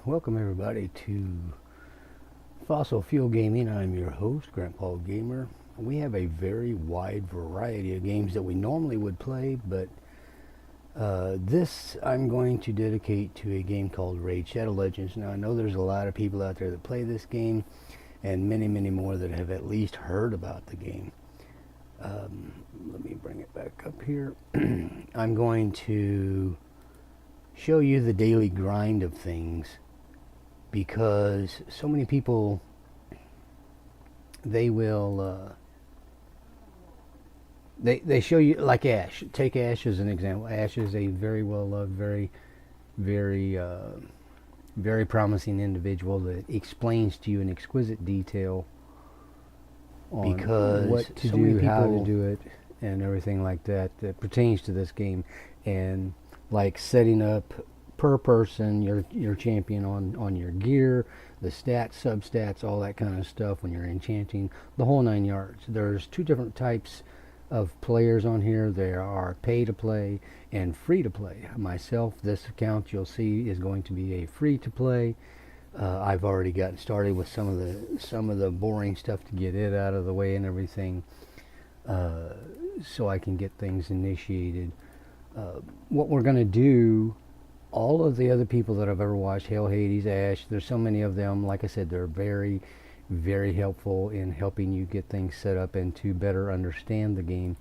Welcome everybody to Fossil Fuel Gaming. I'm your host, Grandpa Gamer. We have a very wide variety of games that we normally would play, but this I'm going to dedicate to a game called Raid Shadow Legends. Now I know there's a lot of people out there that play this game, and many more that have at least heard about the game. Let me bring it back up here. I'm going to show you the daily grind of things, because so many people, they will they show you, like Ash. Take Ash as an example. Ash is a very well loved, very very promising individual that explains to you in exquisite detail on because what to do, how to do it, and everything like that that pertains to this game, and like setting up per person your champion on your gear, the stats, substats, all that kind of stuff when you're enchanting, the whole 9 yards. There's two different types of players on here. There are pay to play and free to play. Myself, this account you'll see is going to be a free to play. I've already gotten started with some of the boring stuff to get it out of the way and everything, so I can get things initiated. What we're going to do, all of the other people that I've ever watched, Hell, Hades, Ash, there's so many of them. Like I said, they're very helpful in helping you get things set up and to better understand the game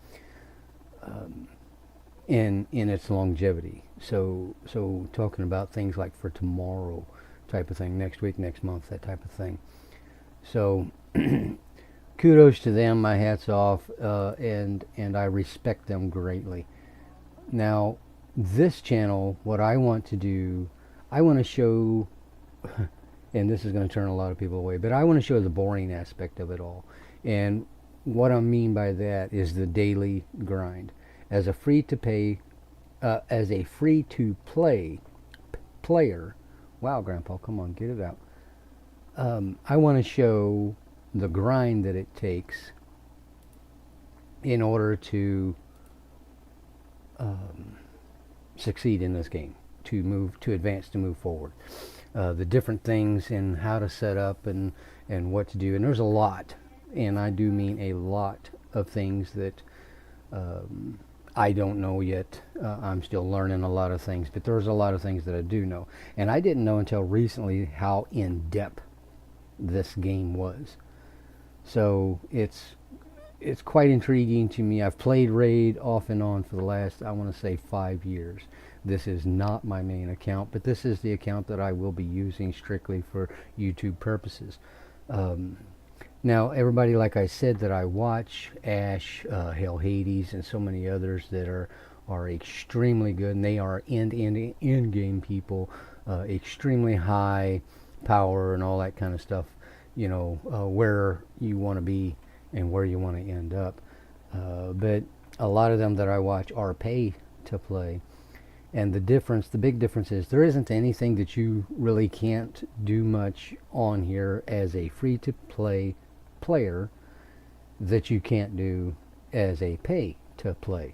in its longevity. So talking about things like for tomorrow type of thing, next week, next month, that type of thing. So kudos to them, my hat's off, and I respect them greatly. Now, this channel, what I want to do, I want to show, and this is going to turn a lot of people away, but I want to show the boring aspect of it all. And what I mean by that is the daily grind. As a free to play player, wow, Grandpa, come on, get it out. I want to show the grind that it takes in order to succeed in this game, to advance, to move forward. The different things and how to set up and what to do. And there's a lot, and I do mean a lot of things that I don't know yet. I'm still learning a lot of things, but there's a lot of things that I do know. And I didn't know until recently how in-depth this game was. So it's quite intriguing to me. I've played Raid off and on for the last, I want to say, 5 years. This is not my main account, but this is the account that I will be using strictly for YouTube purposes. Now, everybody, like I said, that I watch, Ash, Hell, Hades, and so many others that are extremely good, and they are in-game people, extremely high power and all that kind of stuff, you know, where you want to be and where you want to end up. But a lot of them that I watch are pay to play. And the big difference is there isn't anything that you really can't do much on here as a free to play player that you can't do as a pay to play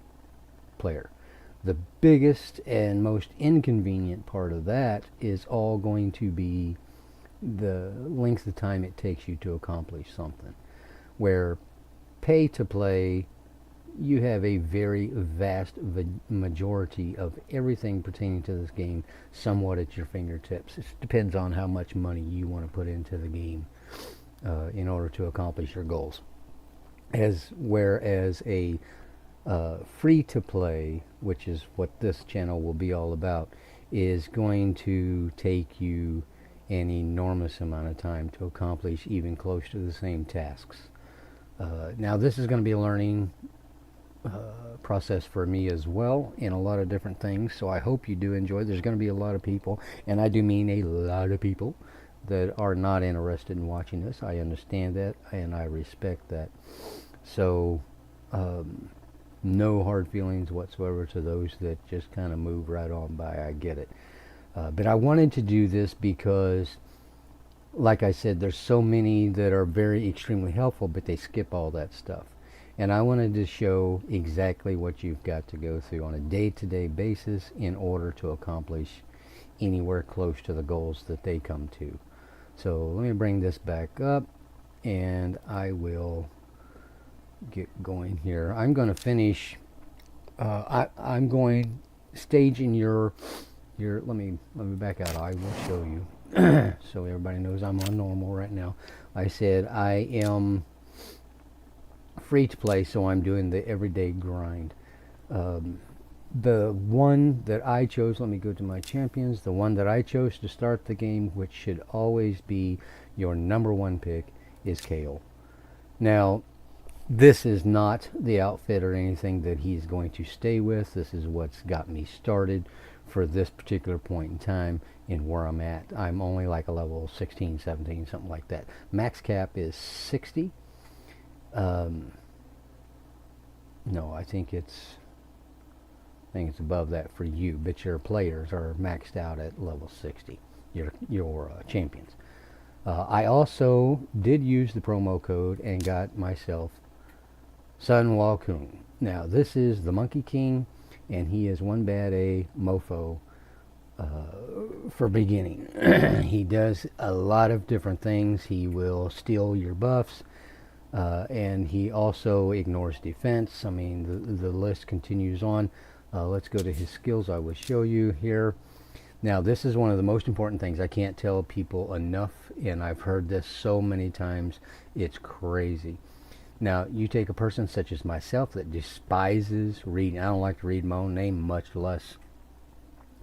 player. The biggest and most inconvenient part of that is all going to be the length of time it takes you to accomplish something. Where pay to play, you have a very vast majority of everything pertaining to this game somewhat at your fingertips. It depends on how much money you want to put into the game in order to accomplish your goals. Whereas a free to play, which is what this channel will be all about, is going to take you an enormous amount of time to accomplish even close to the same tasks. Now, this is going to be a learning process for me as well in a lot of different things, so I hope you do enjoy. There's going to be a lot of people, and I do mean a lot of people, that are not interested in watching this. I understand that, and I respect that. So no hard feelings whatsoever to those that just kind of move right on by. I get it. But I wanted to do this because, like I said, there's so many that are very extremely helpful, but they skip all that stuff. And I wanted to show exactly what you've got to go through on a day-to-day basis in order to accomplish anywhere close to the goals that they come to. So let me bring this back up, and I will get going here. I'm going to finish. I'm going staging your. Let me back out. I will show you so everybody knows I'm on normal right now. I said I am free to play, so I'm doing the everyday grind. The one that I chose, let me go to my champions. The one that I chose to start the game, which should always be your number one pick, is Kale. Now, this is not the outfit or anything that he's going to stay with. This is what's got me started for this particular point in time in where I'm at. I'm only like a level 16, 17, something like that. Max cap is 60. No, I think it's above that for you, but your players are maxed out at level 60. Your champions. I also did use the promo code and got myself Sun Walkun. Now this is the Monkey King, and he is one bad A mofo for beginning. He does a lot of different things. He will steal your buffs, and he also ignores defense. I mean, the list continues on. Let's go to his skills. I will show you here. Now, this is one of the most important things. I can't tell people enough, and I've heard this so many times. It's crazy. Now, you take a person such as myself that despises reading. I don't like to read my own name, much less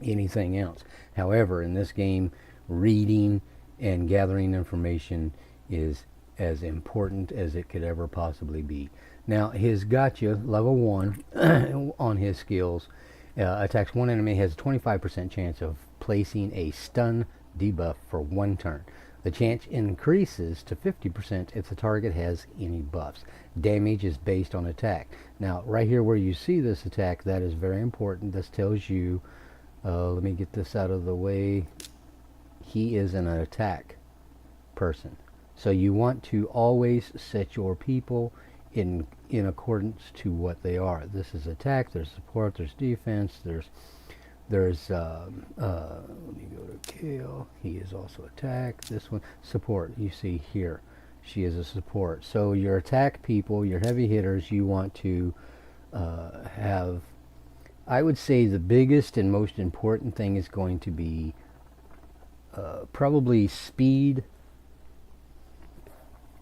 anything else. However, in this game, reading and gathering information is as important as it could ever possibly be. Now, his gotcha, level 1, on his skills, attacks one enemy, has a 25% chance of placing a stun debuff for 1 turn. The chance increases to 50% if the target has any buffs. Damage is based on attack. Now, right here where you see this attack, that is very important. This tells you, let me get this out of the way, he is an attack person. So you want to always set your people in accordance to what they are. This is attack, there's support, there's defense, there's let me go to Kale. He is also attack. This one, support. You see here, she is a support. So your attack people, your heavy hitters, you want to have, I would say the biggest and most important thing is going to be probably speed.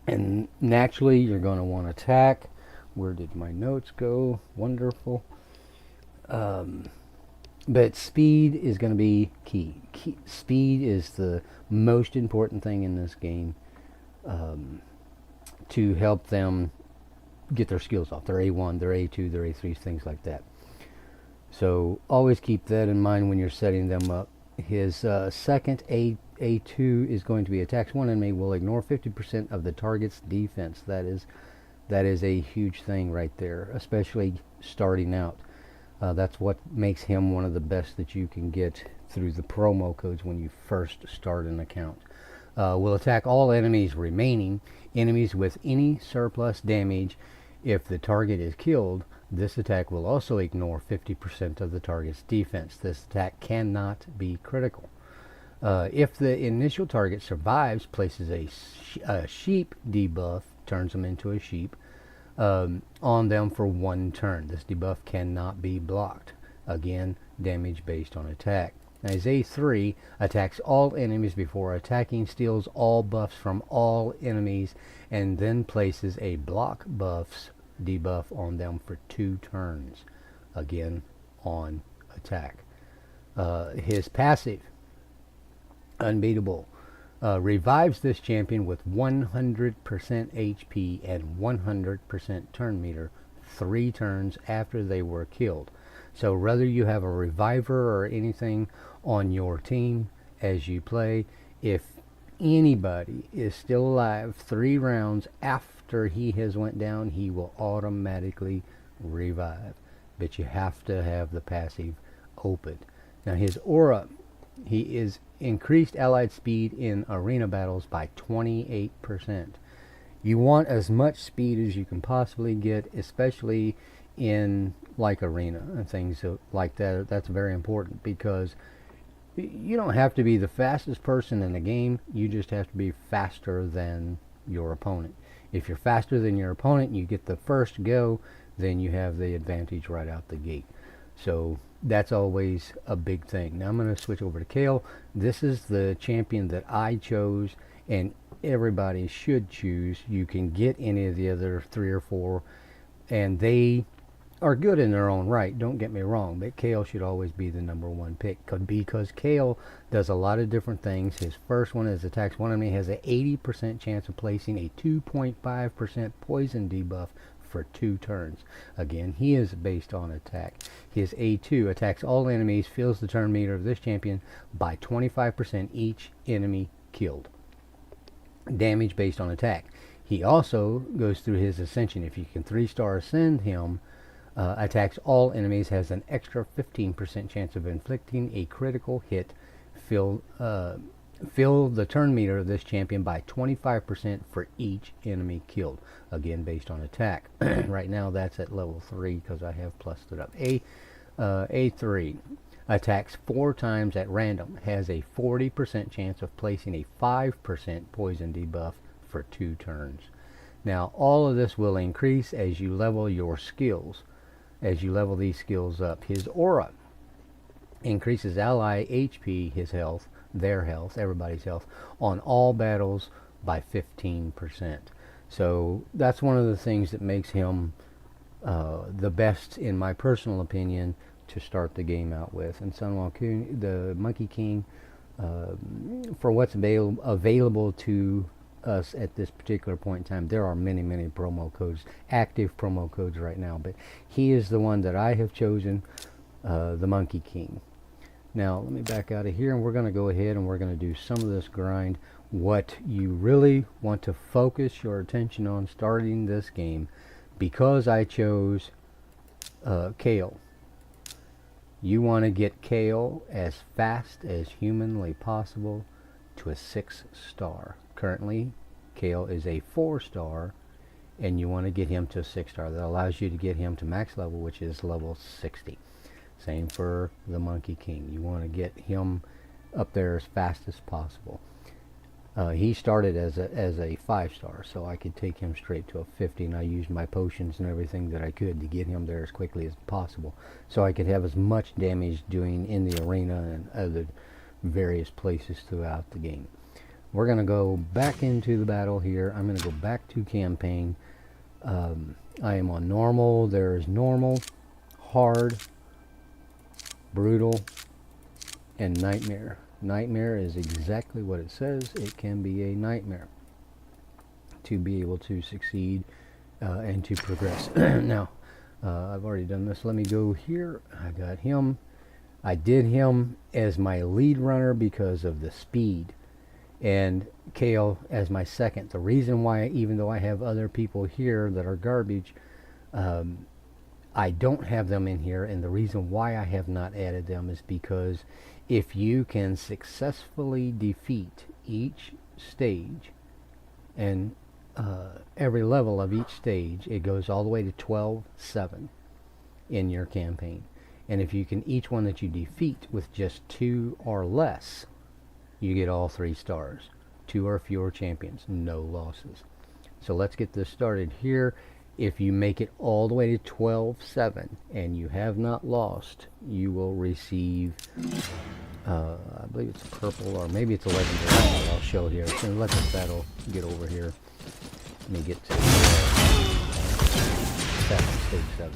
And naturally, you're going to want attack. Where did my notes go? Wonderful. But speed is going to be key. Speed is the most important thing in this game to help them get their skills off. Their A1, their A2, their A3, things like that. So always keep that in mind when you're setting them up. His second A2 is going to be attacks one enemy will ignore 50% of the target's defense. That is a huge thing right there, especially starting out. That's what makes him one of the best that you can get through the promo codes when you first start an account. Will attack all enemies remaining. Enemies with any surplus damage. If the target is killed, this attack will also ignore 50% of the target's defense. This attack cannot be critical. If the initial target survives, places a sheep debuff, turns them into a sheep, on them for 1 turn. This debuff cannot be blocked. Again, damage based on attack. Now, his A3 attacks all enemies before attacking, steals all buffs from all enemies, and then places a block buffs debuff on them for 2 turns. Again, on attack. His passive, Unbeatable, revives this champion with 100% HP and 100% turn meter 3 turns after they were killed. So whether you have a reviver or anything on your team as you play, if anybody is still alive 3 rounds after he has went down, he will automatically revive. But you have to have the passive open. Now his aura, he is increased allied speed in arena battles by 28%. You want as much speed as you can possibly get, especially in like arena and things like that. That's very important because You don't have to be the fastest person in the game. You just have to be faster than your opponent. If you're faster than your opponent, you get the first go, then you have the advantage right out the gate. So that's always a big thing. Now I'm going to switch over to Kale. This is the champion that I chose, and everybody should choose. You can get any of the other 3 or 4, and they are good in their own right, don't get me wrong, but Kale should always be the #1 pick because Kale does a lot of different things. His first one is attacks one enemy, has an 80% chance of placing a 2.5% poison debuff for 2 turns. Again, he is based on attack. His A2 attacks all enemies, fills the turn meter of this champion by 25% each enemy killed. Damage based on attack. He also goes through his ascension. If you can 3-star ascend him, attacks all enemies, has an extra 15% chance of inflicting a critical hit. Fill the turn meter of this champion by 25% for each enemy killed. Again, based on attack. Right now, that's at level 3 because I have plussed it up. A3 attacks 4 times at random. Has a 40% chance of placing a 5% poison debuff for 2 turns. Now, all of this will increase as you level your skills. As you level these skills up. His aura increases ally HP, his health, their health, everybody's health, on all battles by 15%. So that's one of the things that makes him the best, in my personal opinion, to start the game out with. And Sunwell King, the Monkey King, for what's available to us at this particular point in time, there are many promo codes, active promo codes right now, but he is the one that I have chosen, the Monkey King. Now let me back out of here, and we're going to go ahead and we're going to do some of this grind. What you really want to focus your attention on starting this game, because I chose Kale, you want to get Kale as fast as humanly possible to a 6-star. Currently, Kale is a 4-star, and you want to get him to a 6-star. That allows you to get him to max level, which is level 60. Same for the Monkey King. You want to get him up there as fast as possible. He started as a 5-star, so I could take him straight to a 50, and I used my potions and everything that I could to get him there as quickly as possible, so I could have as much damage doing in the arena and other various places throughout the game. We're going to go back into the battle here. I'm going to go back to campaign. I am on normal. There is normal, hard, brutal, and nightmare. Nightmare is exactly what it says. It can be a nightmare to be able to succeed and to progress. Now, I've already done this. Let me go here. I got him. I did him as my lead runner because of the speed, and Kale as my second. The reason why, even though I have other people here that are garbage, I don't have them in here, and the reason why I have not added them is because if you can successfully defeat each stage, and every level of each stage, it goes all the way to 12-7 in your campaign. And if you can, each one that you defeat with just 2 or less, you get all 3 stars. 2 or fewer champions, no losses. So let's get this started here. If you make it all the way to 12-7 and you have not lost, you will receive, I believe it's purple, or maybe it's a legendary. I'll show here. So let this battle get over here. Let me get to stage 7.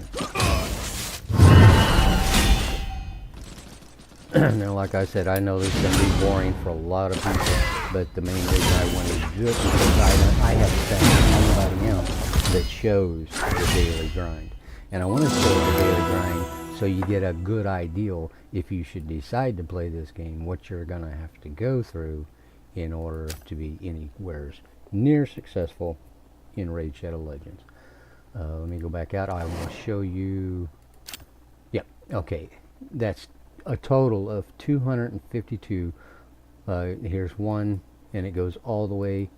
Now, like I said, I know this is going to be boring for a lot of people, but the main reason I wanted to do it is because I haven't found anybody else that shows the daily grind. And I want to show the daily grind so you get a good idea, if you should decide to play this game, what you're going to have to go through in order to be anywhere near successful in Raid Shadow Legends. Let me go back out. I will show you. Yep, okay. That's a total of 252. Here's one, and it goes all the way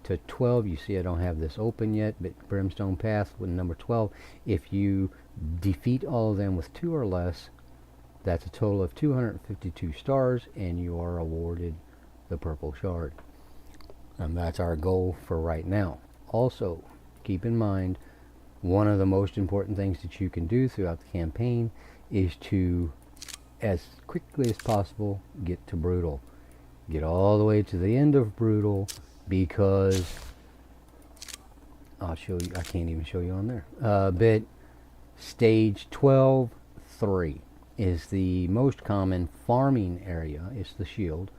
to 12. You see I don't have this open yet, but Brimstone Path with number 12. If you defeat all of them with 2 or less, That's a total of 252 stars, and you are awarded the purple shard. And that's our goal for right now. Also, keep in mind, one of the most important things that you can do throughout the campaign is to, as quickly as possible, get to Brutal. Get all the way to the end of Brutal, because I'll show you, I can't even show you on there. But stage 12-3 is the most common farming area. It's the shield.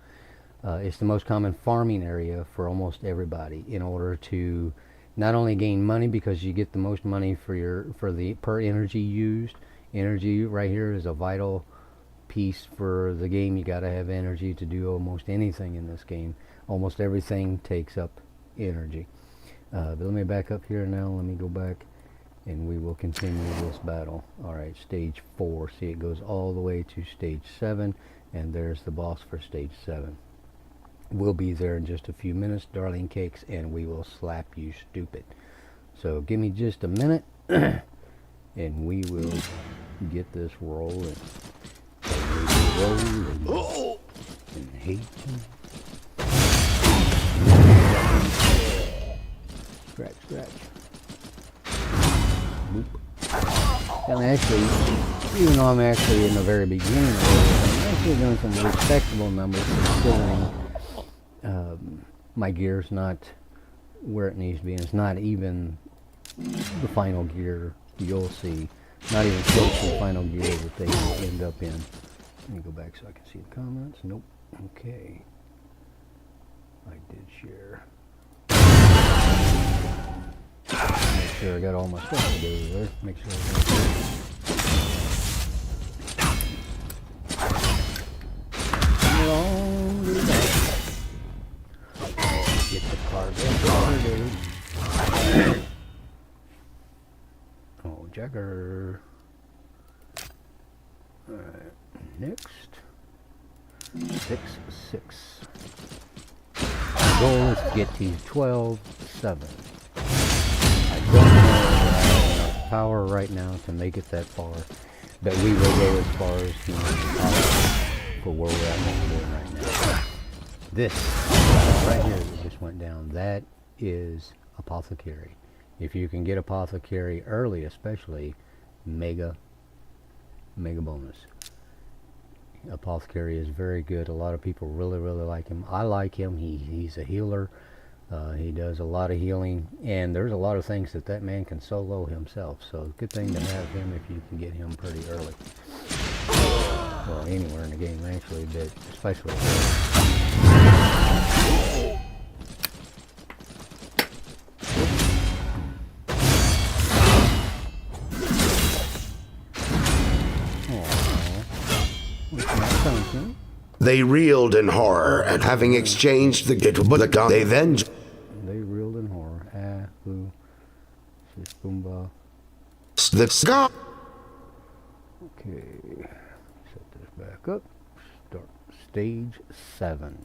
It's the most common farming area for almost everybody, in order to not only gain money, because you get the most money for the per energy used. Energy right here is a vital piece for the game. You got to have energy to do almost anything in this game. Almost everything takes up energy. But let me back up here now. Let me go back, and we will continue this battle. Alright, stage 4. See, it goes all the way to stage 7, and there's the boss for stage 7. We'll be there in just a few minutes, darling cakes, and we will slap you stupid. So give me just a minute, and we will get this rolling. Rolling. And hate you. Scratch, scratch. Boop. And actually, even though I'm actually in the very beginning of it, I'm actually doing some respectable numbers, considering my gear's not where it needs to be. And it's not even the final gear you'll see. Not even close to the final gear that they end up in. Let me go back so I can see the comments. Nope. Okay. I did share. Make sure I got all my stuff together there. Make sure I got get the card dude. Oh, Jagger. Alright, next. 6-6. The goal is to get to 12-7. I don't know if I have enough power right now to make it that far, but we will go as far as humanly possible for where we're at right now. This right here that just went down, that is Apothecary. If you can get Apothecary early, especially, mega bonus. Apothecary is very good. A lot of people really like him. I like him. He's a healer. He does a lot of healing, and there's a lot of things that man can solo himself. So good thing to have him if you can get him pretty early. Well, anywhere in the game actually, but especially early. They reeled in horror at having exchanged the gift with the gun. They reeled in horror. Who? Boomba. The scar. Okay. Set this back up. Start stage 7.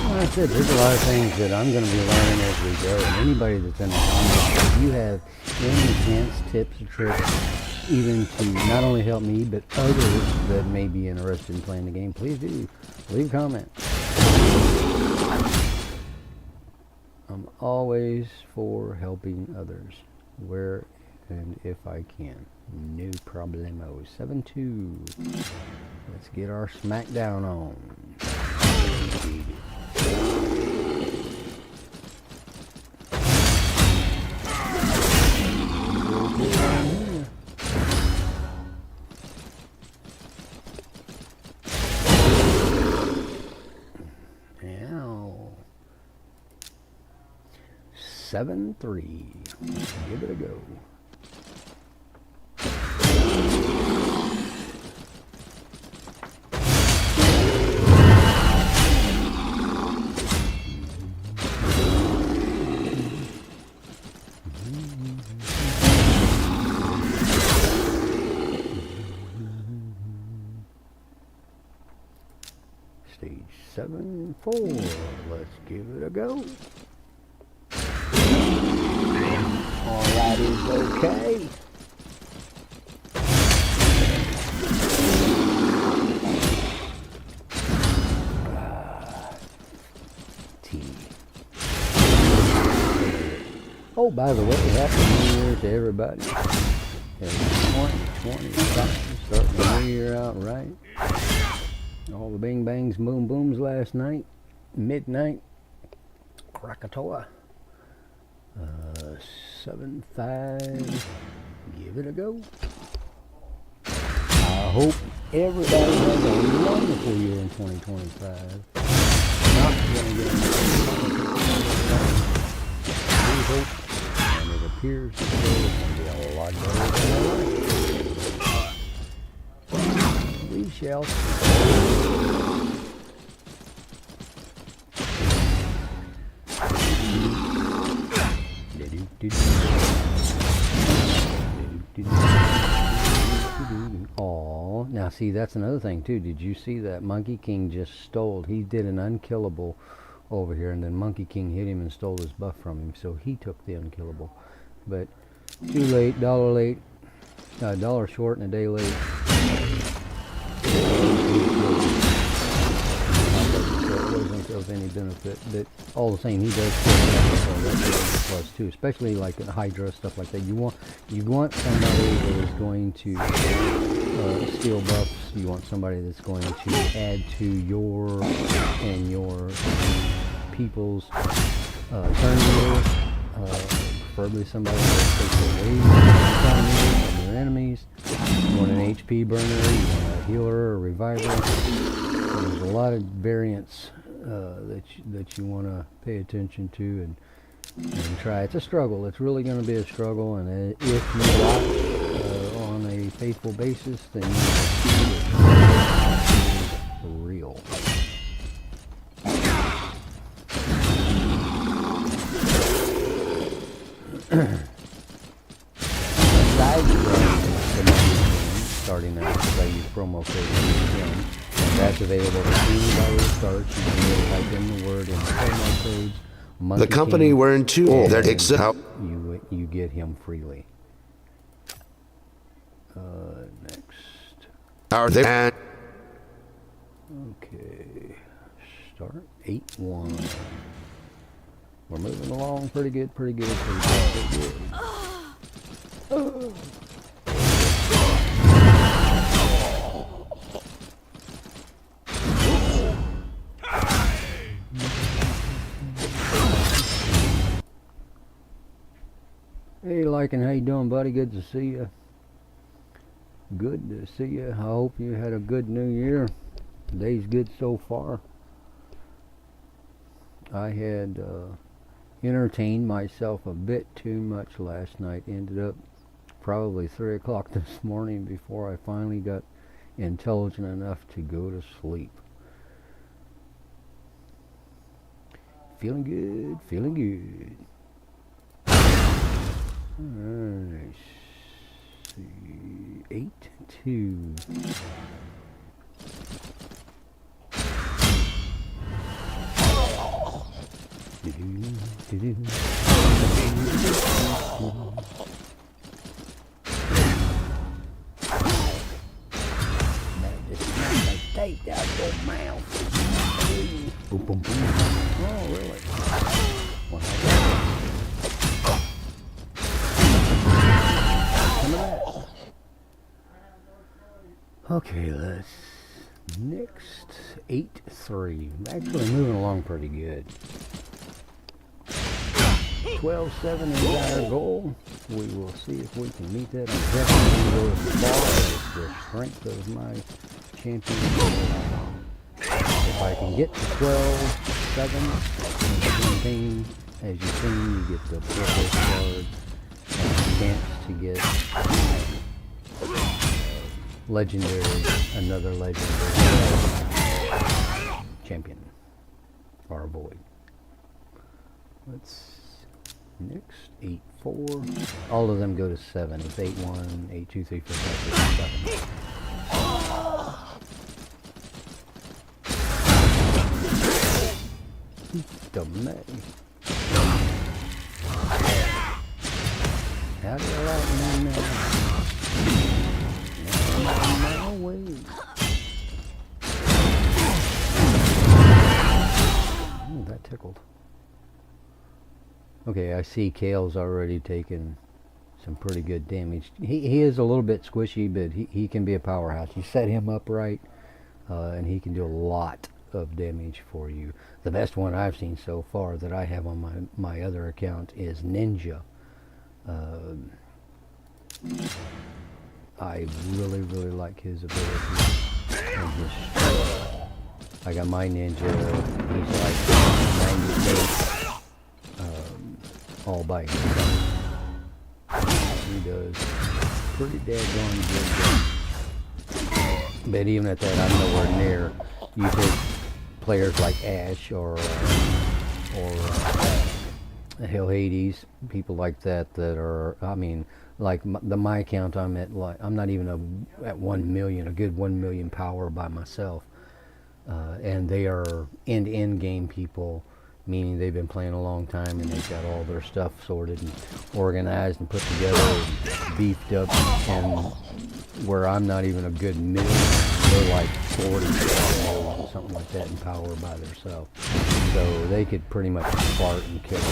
Like I said, there's a lot of things that I'm going to be learning as we go. And anybody that's in the comments, if you have any hints, tips, or tricks, even to not only help me, but others that may be interested in playing the game, please do leave a comment. I'm always for helping others, where and if I can. No problemo. 7-2. Let's get our smackdown on. Now 7-3. Let's give it a go. Stage 7-4. Let's give it a go. All that is okay. T. Oh, by the way, happy New Year to everybody. 2020, starting the new year out right. All the bing bangs, boom booms last night, midnight, Krakatoa, 7-5, give it a go. I hope everybody has a wonderful year in 2025. Not going to get we hope, and it appears that it's going to be a lot better than we shall see. Oh, now see, that's another thing too. Did you see that Monkey King just stole? He did an unkillable over here, and then Monkey King hit him and stole his buff from him, so he took the unkillable. But too late, $1 short and a day late. So it wasn't of any benefit, but all the same, he does kill that, so that's a plus too. Especially like at Hydra, stuff like that. You want somebody that is going to steal buffs. You want somebody that's going to add to your and your people's turn meter. Preferably somebody that takes away from your enemies. You want an HP burner, you want a healer or reviver. There's a lot of variants that you want to pay attention to and try. It's a struggle. It's really going to be a struggle, and if you watch on a faithful basis, then you see it's real. Aside from the money starting out, because I use promo code again, that's available to anybody that starts. You can really type in the word in the promo codes. The company King, we're into that exists. You get him freely. Next. Are they? Okay. Start 8-1. We're moving along pretty good, pretty good. Hey, Lycan, how you doing, buddy? Good to see you. Good to see you. I hope you had a good New Year. Today's good so far. I had entertained myself a bit too much last night. Ended up probably 3 o'clock this morning before I finally got intelligent enough to go to sleep. Feeling good, feeling good. Alright, see, 8-2. Take out your mouth. Boom, boom, boom. Oh, really? Well, okay, let's next 8-3. Actually moving along pretty good. 12-7 is our goal. We will see if we can meet that. I'm definitely going to go with the ball. It's the strength of my champion. If I can get to 12-7 in the campaign, as you've seen, you get the purple card and a chance to get another legendary champion or void. Let's next 8-4. All of them go to 7. It's 8-1, 8-2, 3, 4, 5, 6, 7. to me. How do you like me now? No way. Ooh, that tickled. Okay, I see Kale's already taken some pretty good damage. He is a little bit squishy, but he can be a powerhouse. You set him up right, and he can do a lot of damage for you. The best one I've seen so far that I have on my other account is Ninja. I really like his ability. I got my Ninja. He's like 98 all by himself. He does pretty daggone good. But even at that, I'm nowhere near. You take players like Ash or Hell Hades, people like that are, I mean, like my count, I'm at like, I'm not even at 1 million, a good 1 million power by myself. And they are end-to-end game people, meaning they've been playing a long time and they've got all their stuff sorted and organized and put together and beefed up, and where I'm not even a good million, they're like 40 something like that in power by themselves. So they could pretty much fart and kill at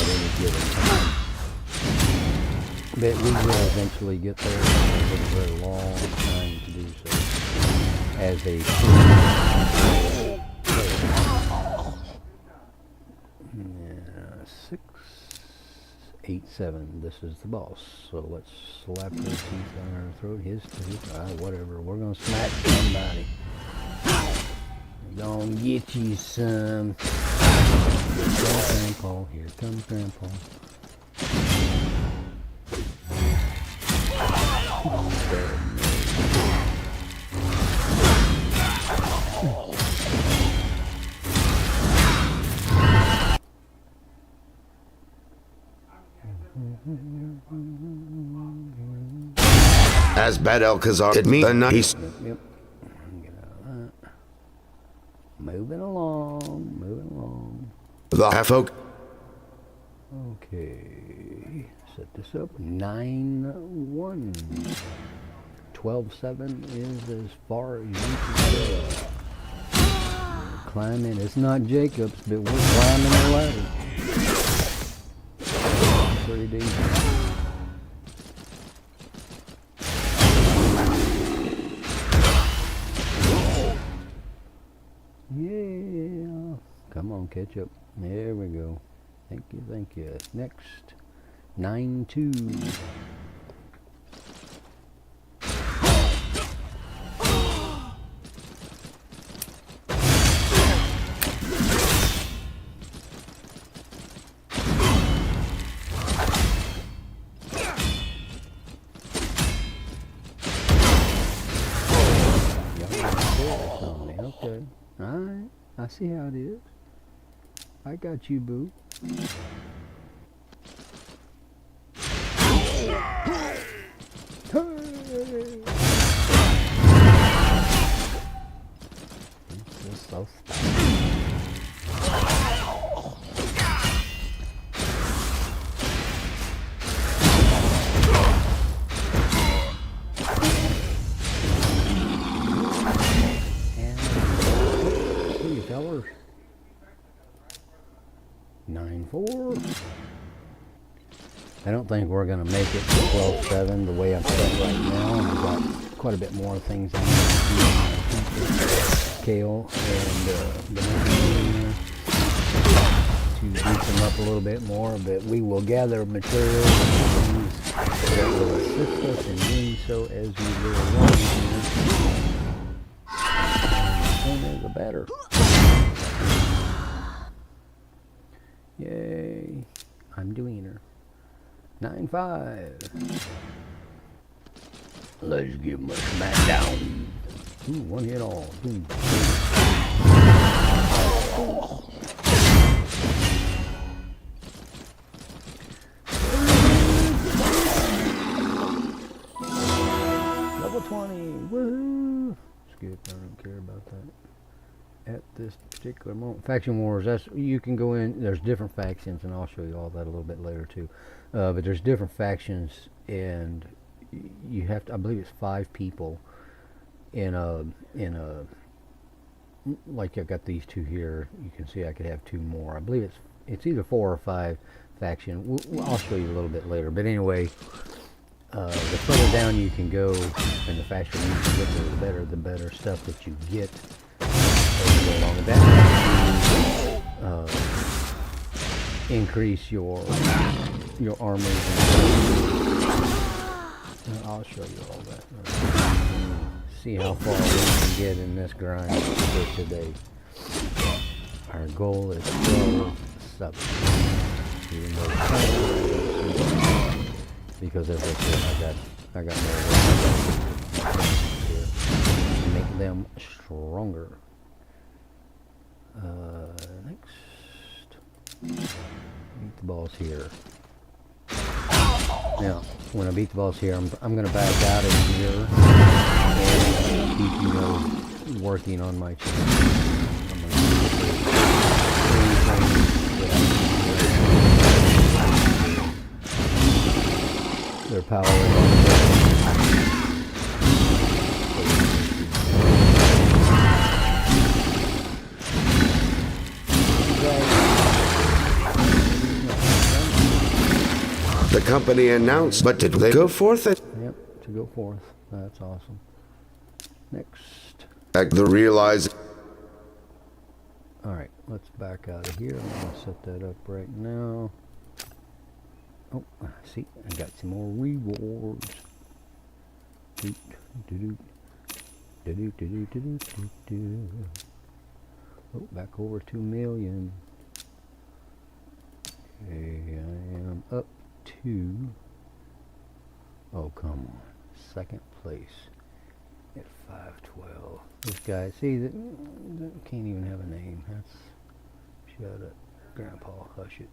any given time. But we will eventually get there. It'll take a very long time to do so. As a player. 6, 8, 7. This is the boss. So let's slap her teeth on her throat. His teeth. Whatever. We're gonna smack somebody. We're gonna get you some. Here comes Grandpa. Here comes Grandpa. As Bad Alcazar did me the night. Yep. Get out of that. Moving along. The half oak. Okay. Set this up. 9-1. 12-7 is as far as you can go. We're climbing. It's not Jacob's, but we're climbing the ladder. Pretty decent. Yeah. Come on, catch up. There we go. Thank you. Next. 9-2. Okay. Alright. I see how it is. I got you, boo. This is so stupid. Fellers. 9-4. I don't think we're going to make it to 12-7 the way I'm set right now. I've got quite a bit more things I need to do. Kale and the to beef them up a little bit more, but we will gather materials and things that will assist us in doing so as we go along here. The sooner the better. Yay. I'm doing her. 9-5. Let's give him a smackdown. Ooh, one hit all. Boom. Level 20. Woohoo. Skip. I don't care about that. at this particular moment. Faction Wars, that's, you can go in, there's different factions, and I'll show you all that a little bit later too. But there's different factions, and you have to, I believe it's 5 people in a, like I've got these 2 here. You can see I could have 2 more. I believe it's either 4 or 5 faction. I'll show you a little bit later. But anyway, the further down you can go, and the faster you can get, the better stuff that you get as you go along. With that, increase your armor. I'll show you all that. See how far we can get in this grind for today. Our goal is 12 subs. Even though because as I said, I got more here to make them stronger. Next, beat the balls here. Now, when I beat the balls here, I'm going to back out of here and keep, you know, working on my channel. I'm going to do their power. The company announced, but did they go forth? Yep, to go forth. That's awesome. Next. The realize. Alright, let's back out of here. I'm going to set that up right now. Oh, see, I got some more rewards. Oh, back over 2 million. Okay, I am up to, oh come on, 2nd place at 512. This guy, see, that can't even have a name. That's, shut up, Grandpa, hush it.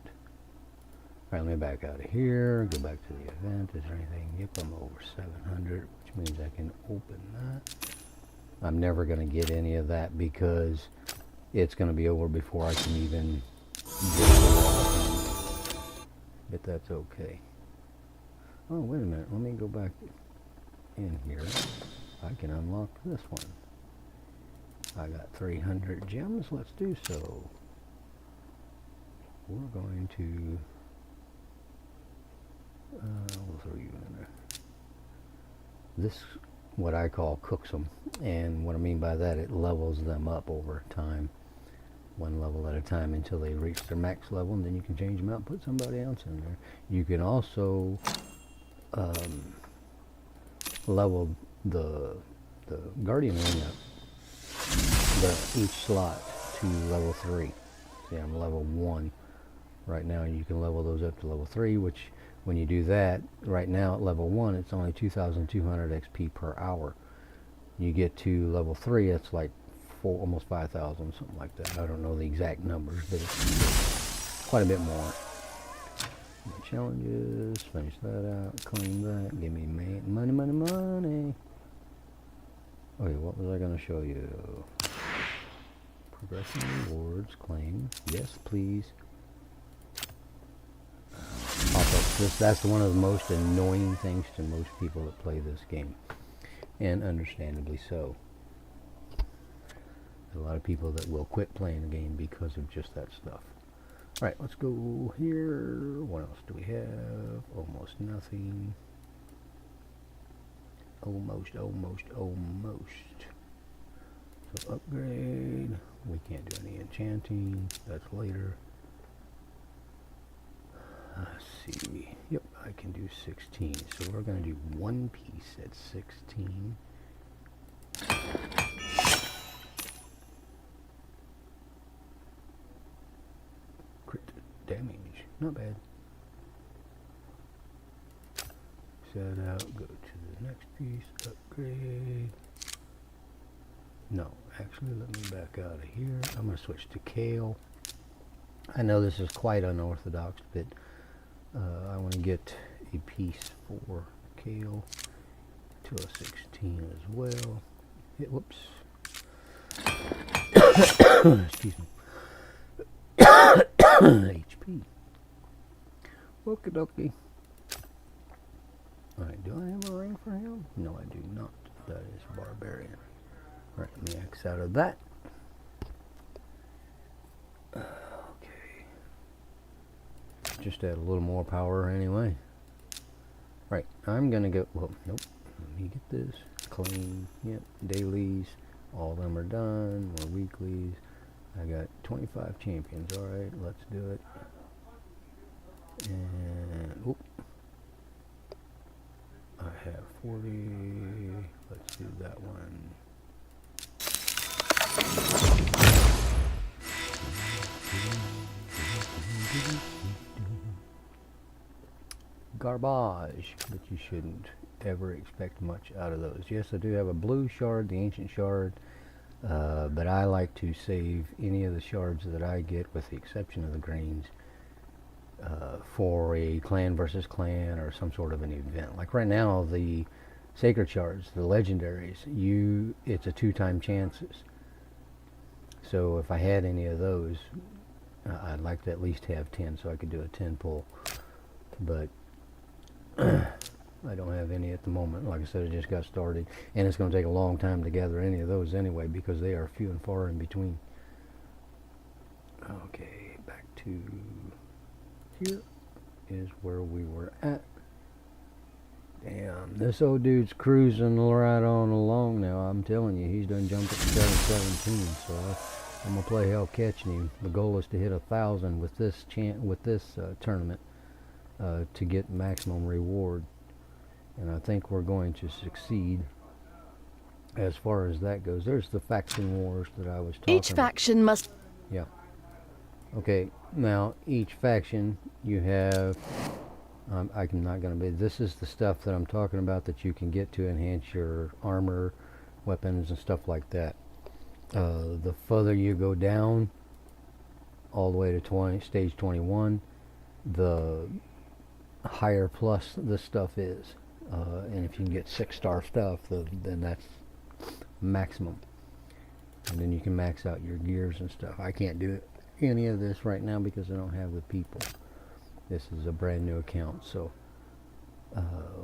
Alright, let me back out of here, go back to the event. Is there anything? Yep, I'm over 700, which means I can open that. I'm never going to get any of that because it's going to be over before I can even get it. But that's okay. Oh, wait a minute. Let me go back in here. I can unlock this one. I got 300 gems. Let's do so. We're going to... we'll throw you in there. This, what I call, cooks them. And what I mean by that, it levels them up over time. 1 level at a time until they reach their max level, and then you can change them out and put somebody else in there. You can also level the Guardian Ring up, each slot to level 3. See, I'm level 1 right now, and you can level those up to level 3, which when you do that, right now at level 1, it's only 2,200 XP per hour. You get to level 3, it's like almost 5,000, something like that. I don't know the exact numbers, but it's quite a bit more. Challenges, finish that out, claim that, give me money, money, money. Okay, what was I going to show you? Progressing rewards, claim, yes please. That's one of the most annoying things to most people that play this game, and understandably so. A lot of people that will quit playing the game because of just that stuff. Alright, let's go here. What else do we have? Almost nothing. Almost. So upgrade. We can't do any enchanting. That's later. Let's see. Yep, I can do 16. So we're going to do 1 piece at 16. Damage, not bad. Set out, go to the next piece, upgrade. No, actually let me back out of here. I'm going to switch to Kale. I know this is quite unorthodox, but I want to get a piece for Kale to a 16 as well. Whoops. Excuse me. HP. Okie dokie. Alright, do I have a ring for him? No, I do not. That is barbarian. Alright, let me X out of that. Okay. Just add a little more power anyway. Right, I'm gonna go, well, nope. Let me get this. Clean, yep, dailies. All of them are done. More weeklies. I got 25 champions. Alright, let's do it. And, oop. I have 40. Let's do that one. Garbage, but you shouldn't ever expect much out of those. Yes, I do have a blue shard, the ancient shard, but I like to save any of the shards that I get, with the exception of the greens, for a clan versus clan or some sort of an event. Like right now, the sacred shards, the legendaries, it's a 2-time chances. So if I had any of those, I'd like to at least have 10 so I could do a 10 pull. But I don't have any at the moment. Like I said, I just got started, and it's going to take a long time to gather any of those anyway, because they are few and far in between. Okay, back to here is where we were at. Damn, this old dude's cruising right on along now. I'm telling you, he's done jumped up to 717, so I'm gonna play hell catching him. The goal is to hit 1,000 with this tournament to get maximum reward, and I think we're going to succeed as far as that goes. There's the faction wars that I was talking Each faction about. must... Yeah. Okay, now each faction you have... I'm not going to be... This is the stuff that I'm talking about that you can get to enhance your armor, weapons, and stuff like that. The further you go down, all the way to stage 21, the higher plus this stuff is. And if you can get 6-star stuff, then that's maximum. And then you can max out your gears and stuff. I can't do any of this right now because I don't have the people. This is a brand new account, so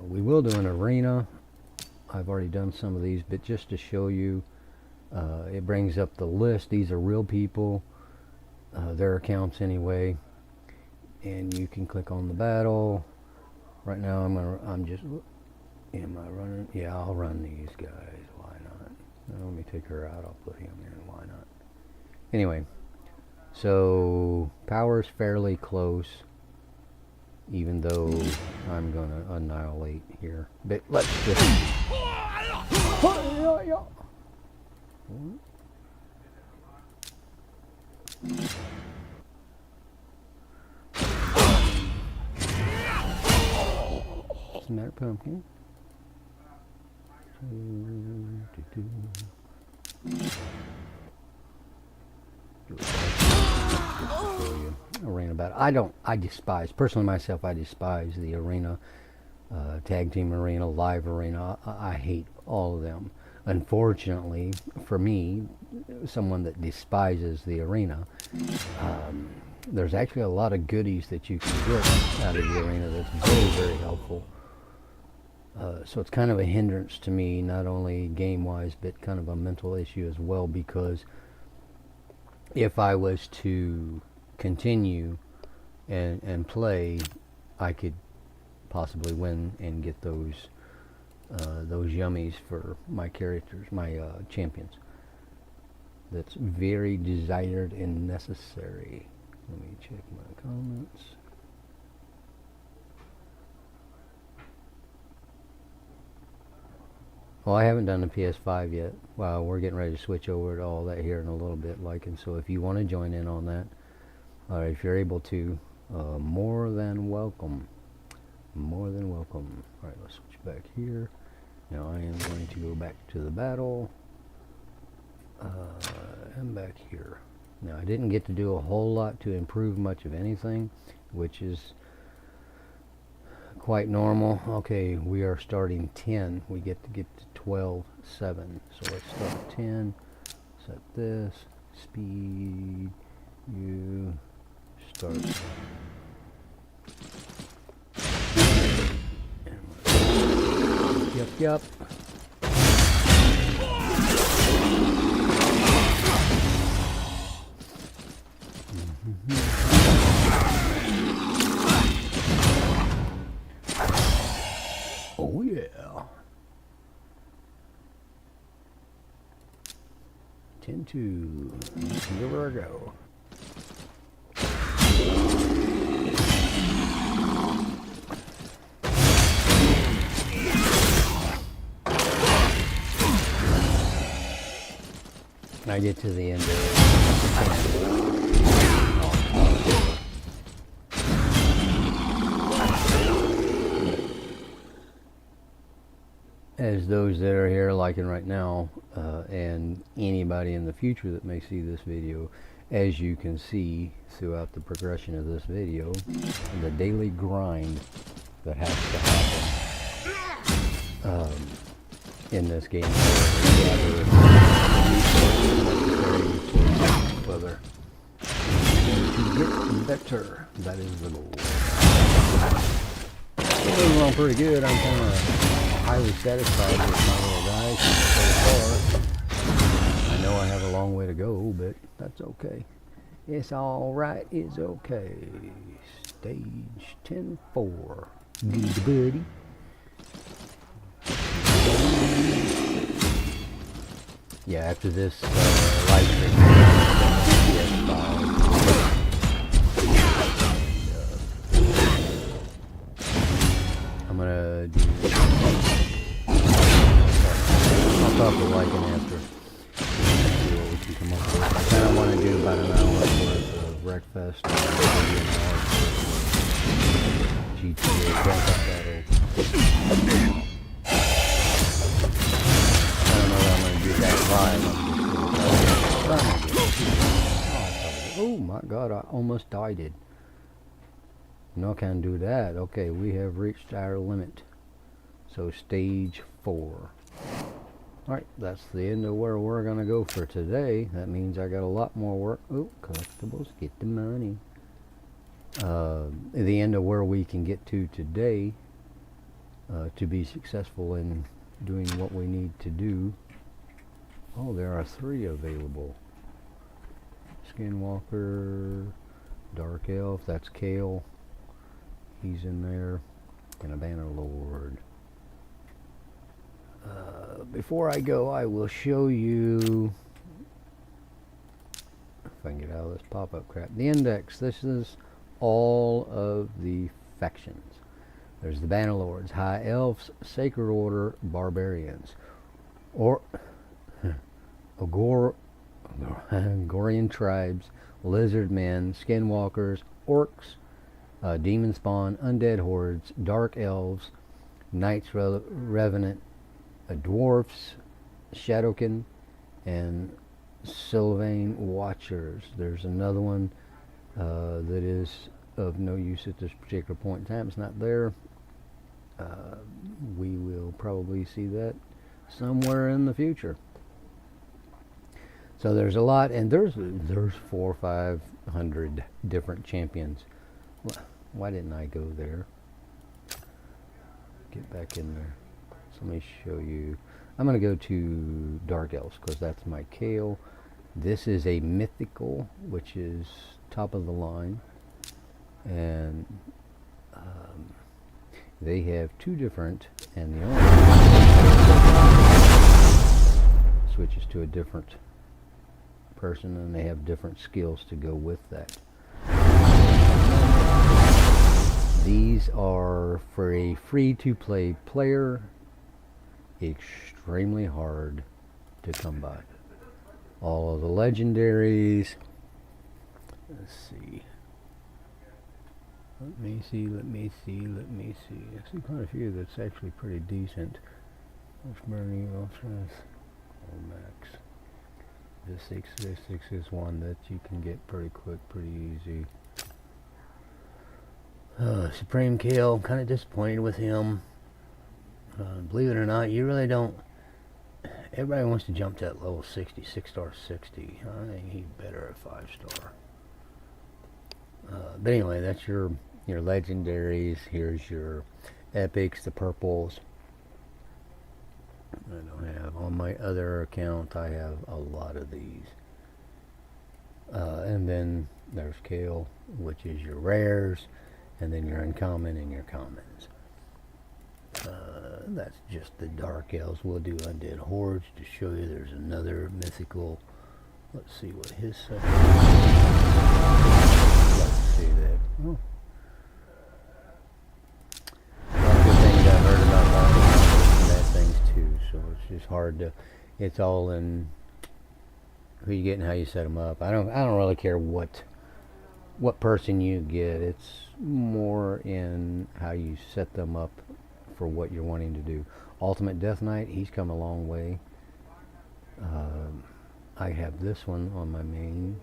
we will do an arena. I've already done some of these, but just to show you, it brings up the list. These are real people, their accounts anyway, and you can click on the battle. Right now, am I running? Yeah, I'll run these guys. Why not? Now, let me take her out. I'll put him in. Why not? Anyway, so power's fairly close, even though I'm gonna annihilate here. But let's just... What's the matter, pumpkin? Arena battle. I despise, personally myself, I despise the arena, tag team arena, live arena. I hate all of them. Unfortunately, for me, someone that despises the arena, there's actually a lot of goodies that you can get out of the arena that's very, very helpful. So it's kind of a hindrance to me, not only game-wise, but kind of a mental issue as well, because if I was to continue and play, I could possibly win and get those yummies for my characters, my champions. That's very desired and necessary. Let me check my comments. Well, I haven't done the PS5 yet. Well, we're getting ready to switch over to all that here in a little bit, and so if you want to join in on that, or if you're able to, more than welcome. More than welcome. Alright, let's switch back here. Now I am going to go back to the battle. I'm back here. Now I didn't get to do a whole lot to improve much of anything, which is quite normal. Okay, we are starting 10. We get to 12, 7. So let's start 10. Set this. Speed. You start. Yep. Oh yeah. 10-2. Here we go. I get to the end of it. As those that are here liking right now, and anybody in the future that may see this video, as you can see throughout the progression of this video, the daily grind that has to happen in this game further to get better. That is the goal. It's going pretty good. I'm kind of highly satisfied with my little guys so far. I know I have a long way to go, but that's okay. It's all right. It's okay. Stage 10-4. Good buddy. Yeah, after this live stream, I'm gonna do. I'll talk to liking after. See what we can come up with. I kind of want to do about an hour worth of Wreckfest. GTA Grand Theft Auto. I don't know that I'm going to do that live. Oh my god, I almost died. No, I can't do that. Okay, we have reached our limit. So stage 4. Alright, that's the end of where we're going to go for today. That means I got a lot more work. Oh, collectibles, get the money. The end of where we can get to today to be successful in doing what we need to do. Oh, there are 3 available. Skinwalker, Dark Elf, that's Kale. He's in there. And a Banner Lord. Before I go, I will show you, if I can get out of this pop-up crap, the index. This is all of the factions. There's the Banner Lords, High Elves, Sacred Order, Barbarians, or Gorian tribes, Lizard Men, Skinwalkers, Orcs, Demon Spawn, Undead Hordes, Dark Elves, Knights Revenant, Dwarfs, Shadowkin, and Sylvain Watchers. There's another one that is of no use at this particular point in time. It's not there. We will probably see that somewhere in the future. So there's a lot, and there's 400 or 500 different champions. Why didn't I go there? Get back in there. So let me show you. I'm going to go to Dark Elves because that's my Kale. This is a mythical, which is top of the line, and they have 2 different, and the only switches to a different person, and they have different skills to go with that. These are for a free-to-play player, extremely hard to come by. All of the legendaries. Let's see. Let me see. I see quite a few that's actually pretty decent. What's Bernie Wilson's? Oh, Max. The 666 is one that you can get pretty quick, pretty easy. Supreme Kale, I'm kind of disappointed with him. Believe it or not, you really don't everybody wants to jump to that level 60, 6-star 60. I think he's better at 5-star. But anyway, that's your legendaries. Here's your epics, the purples. I don't have on my other account. I have a lot of these. And then there's Kale, which is your rares, and then your uncommon and your commons. That's just the dark elves. We'll do undead hordes to show you there's another mythical. Let's see what his says. Let's see that. Oh. A lot of good things I heard about that. Bad things too. So it's just hard to. It's all in who you get and how you set them up. I don't really care what person you get. It's more in how you set them up for what you're wanting to do. Ultimate Death Knight, he's come a long way. I have this one on my main.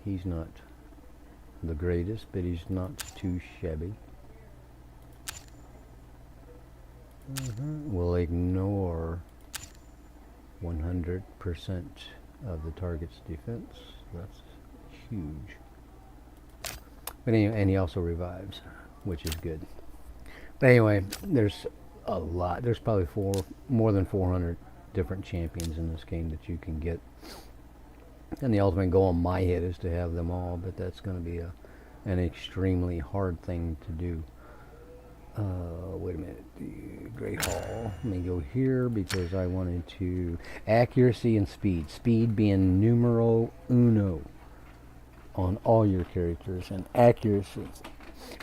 He's not the greatest, but he's not too shabby. We'll ignore 100% of the target's defense. That's huge. But anyway, and he also revives, which is good. But anyway, there's a lot. There's probably more than 400 different champions in this game that you can get. And the ultimate goal in my head is to have them all, but that's going to be an extremely hard thing to do. Wait a minute, the Great Hall. Let me go here because I wanted to accuracy and speed. Speed being numero uno on all your characters, and accuracy,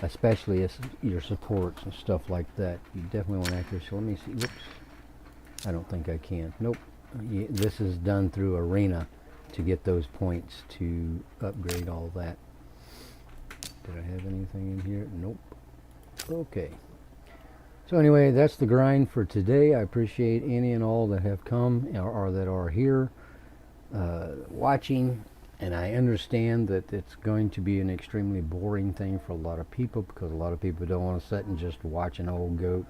especially as your supports and stuff like that. You definitely want accuracy. Let me see. Whoops. I don't think I can. Nope. This is done through Arena to get those points to upgrade all that. Did I have anything in here? Nope. Okay. So anyway, that's the grind for today. I appreciate any and all that have come or that are here watching. And I understand that it's going to be an extremely boring thing for a lot of people, because a lot of people don't want to sit and just watch an old goat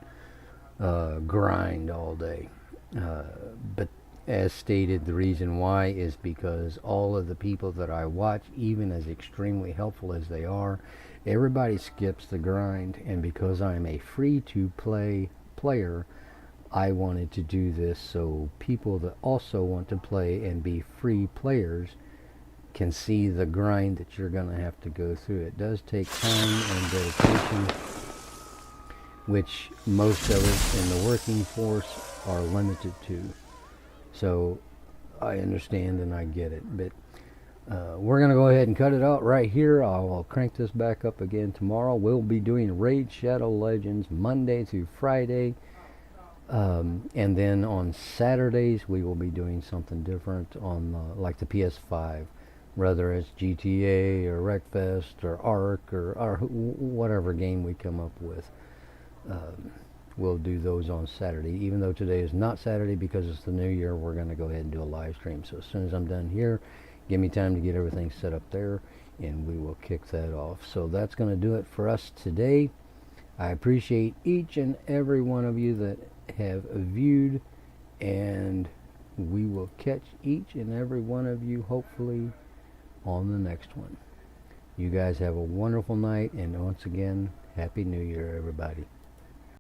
grind all day. But as stated, the reason why is because all of the people that I watch, even as extremely helpful as they are, everybody skips the grind. And because I'm a free-to-play player, I wanted to do this so people that also want to play and be free players can see the grind that you're going to have to go through. It does take time and dedication, which most of us in the working force are limited to. So I understand and I get it, but we're going to go ahead and cut it out right here. I'll crank this back up again tomorrow. We'll be doing Raid Shadow Legends Monday through Friday, and then on Saturdays we will be doing something different on like the PS5. Whether it's GTA or Wreckfest or Ark or whatever game we come up with. We'll do those on Saturday. Even though today is not Saturday because it's the new year, we're going to go ahead and do a live stream. So as soon as I'm done here, give me time to get everything set up there, and we will kick that off. So that's going to do it for us today. I appreciate each and every one of you that have viewed, and we will catch each and every one of you hopefully on the next one. You guys have a wonderful night, and once again, Happy New Year, everybody.